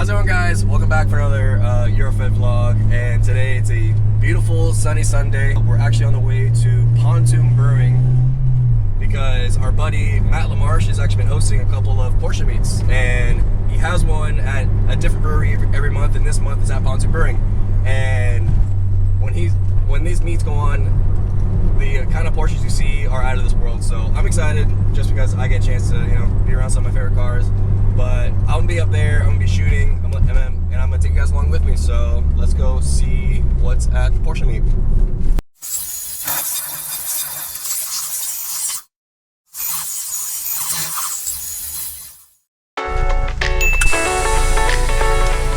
How's it going, guys? Welcome back for another Eurofed vlog, and today it's a beautiful sunny Sunday. We're actually on the way to Pontoon Brewing because our buddy Matt LaMarche has actually been hosting a couple of Porsche meets, and he has one at a different brewery every month, and this month is at Pontoon Brewing. And when these meets go on, the kind of Porsches you see are out of this world. So I'm excited just because I get a chance to be around some of my favorite cars. But I'm gonna be up there, I'm gonna be shooting, and I'm gonna take you guys along with me. So let's go see what's at the Porsche meet.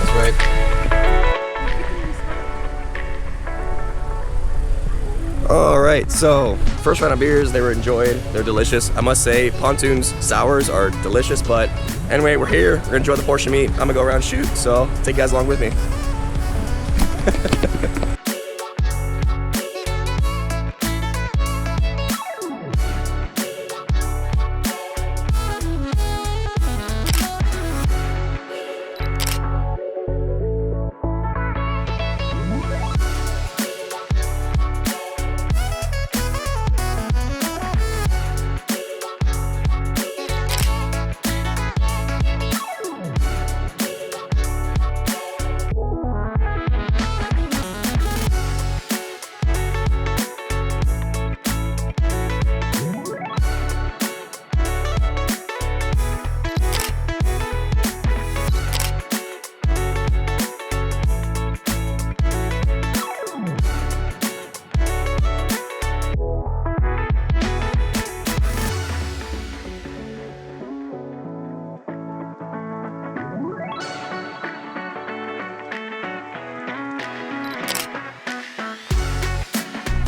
That's right. Alright, so first round of beers, they were enjoyed, they're delicious. I must say, Pontoon's sours are delicious, but anyway, we're here, we're gonna enjoy the Porsche meet. I'm gonna go around and shoot, so take you guys along with me.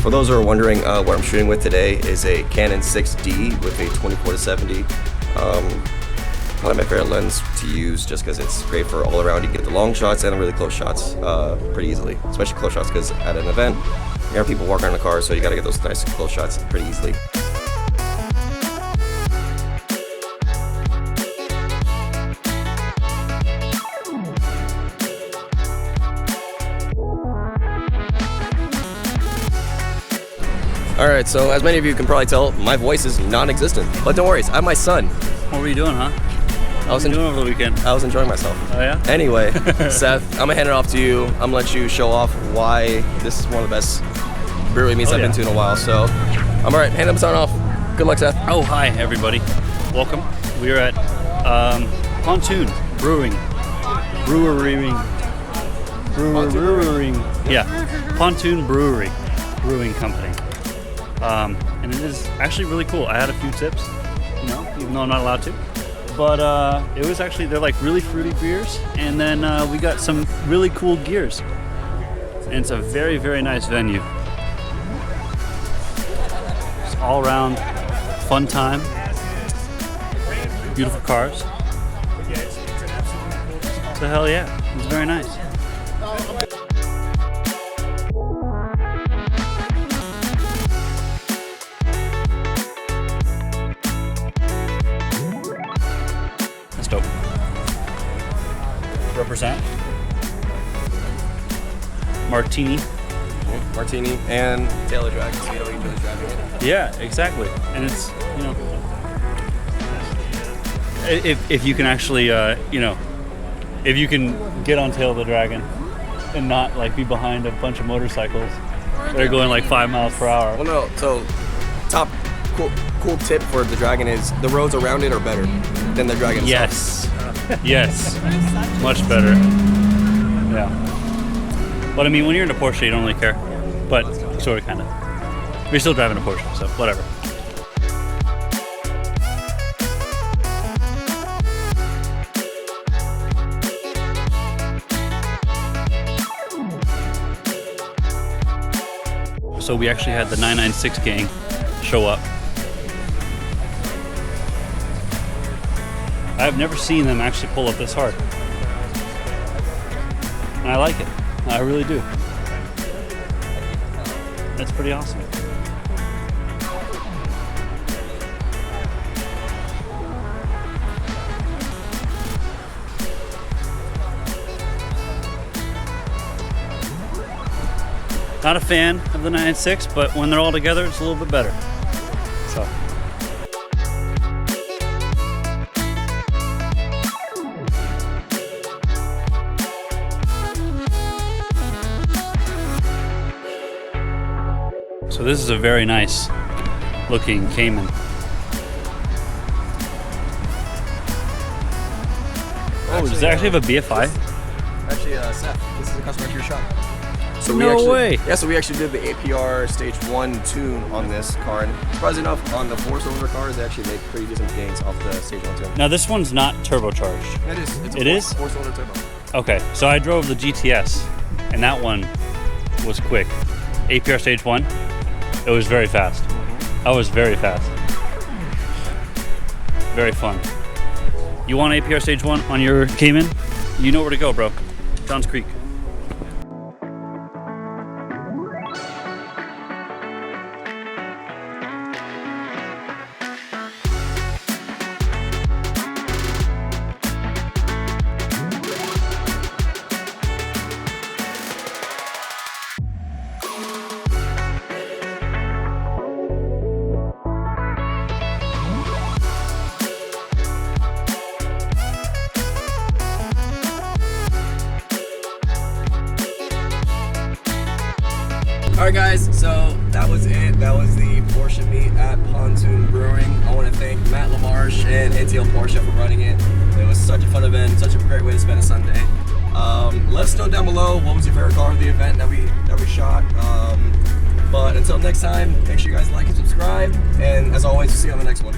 For those who are wondering, what I'm shooting with today is a Canon 6D with a 24-70. Probably my favorite lens to use just because it's great for all around. You can get the long shots and the really close shots pretty easily, especially close shots because at an event, you have people walking around the car, so you got to get those nice close shots pretty easily. Alright, so as many of you can probably tell, my voice is non-existent. But don't worry, I have my son. What were you doing, huh? I was doing over the weekend. I was enjoying myself. Oh yeah? Anyway, Seth, I'm gonna hand it off to you. I'm gonna let you show off why this is one of the best brewery meets I've been to in a while. So, I'm alright, hand him the sign off. Good luck, Seth. Oh, hi everybody. Welcome. We're at Pontoon Brewing. Yeah, Pontoon Brewery. Brewing company. And it is actually really cool. I had a few tips, even though I'm not allowed to. But it was actually, they're like really fruity beers. And then we got some really cool gears. And it's a very, very nice venue. It's all around fun time. Beautiful cars. So hell yeah, it's very nice. Dope. Represent. Martini. Martini and Taylor Dragon, so you don't enjoy driving it. Yeah, exactly. And it's, if you can actually, if you can get on Tail of the Dragon and not like be behind a bunch of motorcycles that are going like 5 miles per hour. Well, no, so top cool tip for the Dragon is the roads around it are better than the Dragon itself. Yes, much better. Yeah. But I mean, when you're in a Porsche, you don't really care. But sort of, kind of. You're still driving a Porsche, so whatever. So we actually had the 996 gang show up. I've never seen them actually pull up this hard. And I like it. I really do. That's pretty awesome. Not a fan of the 996, but when they're all together, it's a little bit better. So. So this is a very nice looking Cayman. Oh, does it actually have a BFI? Actually, Seth, this is a customer to your shop. So No way. Yeah, so we actually did the APR Stage 1 tune on this car, and surprisingly enough, on the 4-cylinder cars, they actually make pretty decent gains off the Stage 1 tune. Now this one's not turbocharged. It is. It is? 4-cylinder turbo. Okay, so I drove the GTS, and that one was quick. APR Stage 1, it was very fast. I was very fast. Very fun. You want APR Stage 1 on your Cayman? You know where to go, bro. Johns Creek. Alright guys, so that was it. That was the Porsche meet at Pontoon Brewing. I want to thank Matt LaMarche and ATL Porsche for running it. It was such a fun event, such a great way to spend a Sunday. Let us know down below what was your favorite car of the event that we shot. But until next time, make sure you guys like and subscribe. And as always, see you on the next one.